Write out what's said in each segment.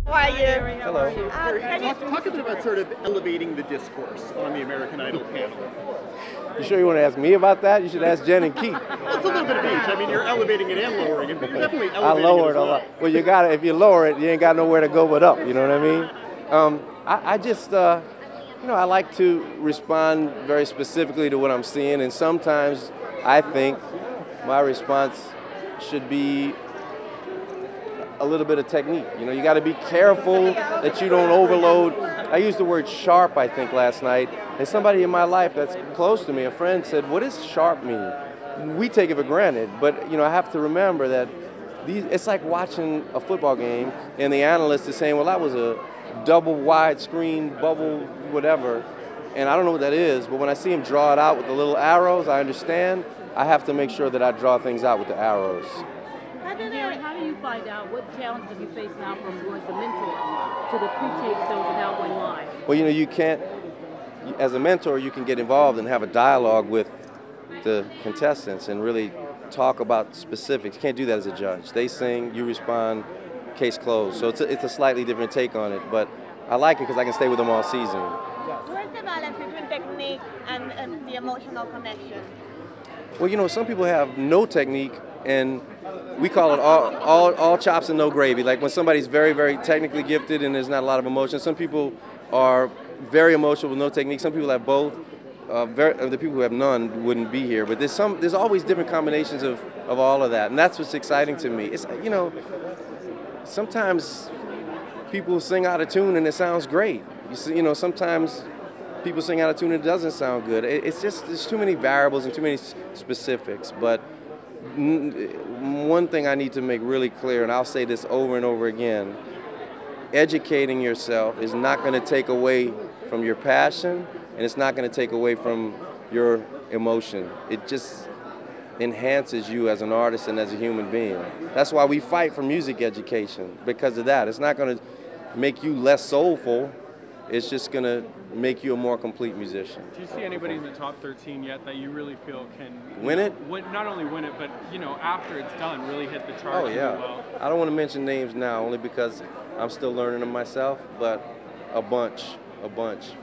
How are you? Hello. Talk a bit about sort of elevating the discourse on the American Idol panel. You sure you want to ask me about that? You should ask Jen and Keith. It's a little bit of each. I mean, you're elevating it and lowering it, but you're definitely I elevating lower it it as a well. lot. Well, you got to, if you lower it, you ain't got nowhere to go but up. You know what I mean? I just, you know, I like to respond very specifically to what I'm seeing, and sometimes I think my response should be a little bit of technique. You know, you got to be careful that you don't overload. I used the word sharp, I think, last night, and somebody in my life that's close to me, a friend, said, "What does sharp mean?" We take it for granted, but you know, I have to remember that it's like watching a football game, and the analyst is saying, "Well, that was a double wide screen bubble, whatever," and I don't know what that is. But when I see him draw it out with the little arrows, I understand. I have to make sure that I draw things out with the arrows. How do you find out what challenges you face now from going the mentor to the pre-tape shows and now going live? Well, you know, you can't, as a mentor, you can get involved and have a dialogue with the contestants and really talk about specifics. You can't do that as a judge. They sing, you respond, case closed. So it's a slightly different take on it, but I like it because I can stay with them all season. Where's the balance between technique and the emotional connection? Well, you know, some people have no technique, and we call it all chops and no gravy. Like when somebody's very, very technically gifted and there's not a lot of emotion. Some people are very emotional with no technique. Some people have both. The people who have none wouldn't be here. But there's always different combinations of all of that, and that's what's exciting to me. It's, you know, sometimes people sing out of tune and it sounds great. You know, sometimes people sing out of tune and it doesn't sound good. It's just, there's too many variables and too many specifics. But one thing I need to make really clear, and I'll say this over and over again, educating yourself is not going to take away from your passion, and it's not going to take away from your emotion. It just enhances you as an artist and as a human being. That's why we fight for music education, because of that. It's not going to make you less soulful. It's just going to make you a more complete musician. Do you see anybody in the top 13 yet that you really feel can win it? Not only win it, but you know, after it's done, really hit the charts? Oh yeah. Really well? I don't want to mention names now, only because I'm still learning them myself. But a bunch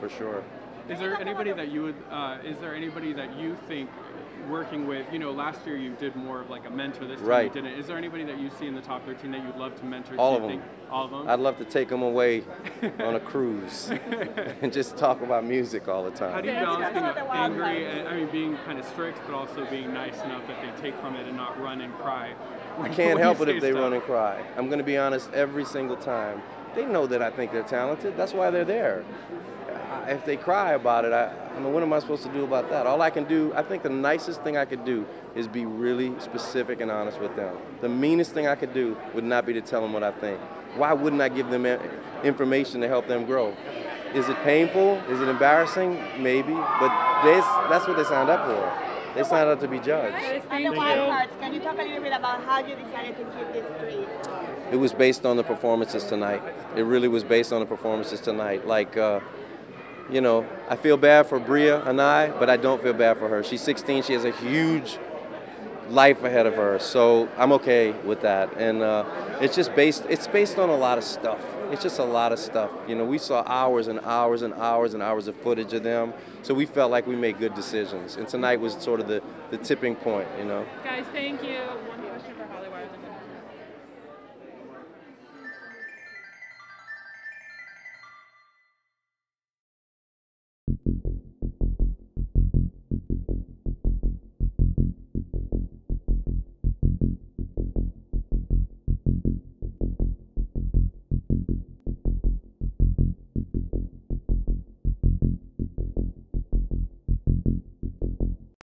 for sure. Is there anybody that you would? Is there anybody that you think working with? You know, last year you did more of like a mentor. This time you didn't. Is there anybody that you see in the top 13 that you'd love to mentor? All of them. All of them. I'd love to take them away on a cruise and just talk about music all the time. How do you balance being angry and I mean being kind of strict, but also being nice enough that they take from it and not run and cry? I can't help it if they run and cry. I'm going to be honest every single time. They know that I think they're talented. That's why they're there. If they cry about it, I mean, what am I supposed to do about that? All I can do, I think the nicest thing I could do is be really specific and honest with them. The meanest thing I could do would not be to tell them what I think. Why wouldn't I give them information to help them grow? Is it painful? Is it embarrassing? Maybe, but that's what they signed up for. They signed up to be judged. And the wild cards, can you talk a little bit about how you decided to keep these three? It was based on the performances tonight. It really was based on the performances tonight. Like, you know, I feel bad for Bria and but I don't feel bad for her. She's 16. She has a huge life ahead of her, so I'm okay with that. And it's just based on a lot of stuff. It's just a lot of stuff. You know, we saw hours and hours and hours and hours of footage of them, so we felt like we made good decisions. And tonight was sort of the tipping point, you know. Guys, thank you. One question for Hollywood. Thank you.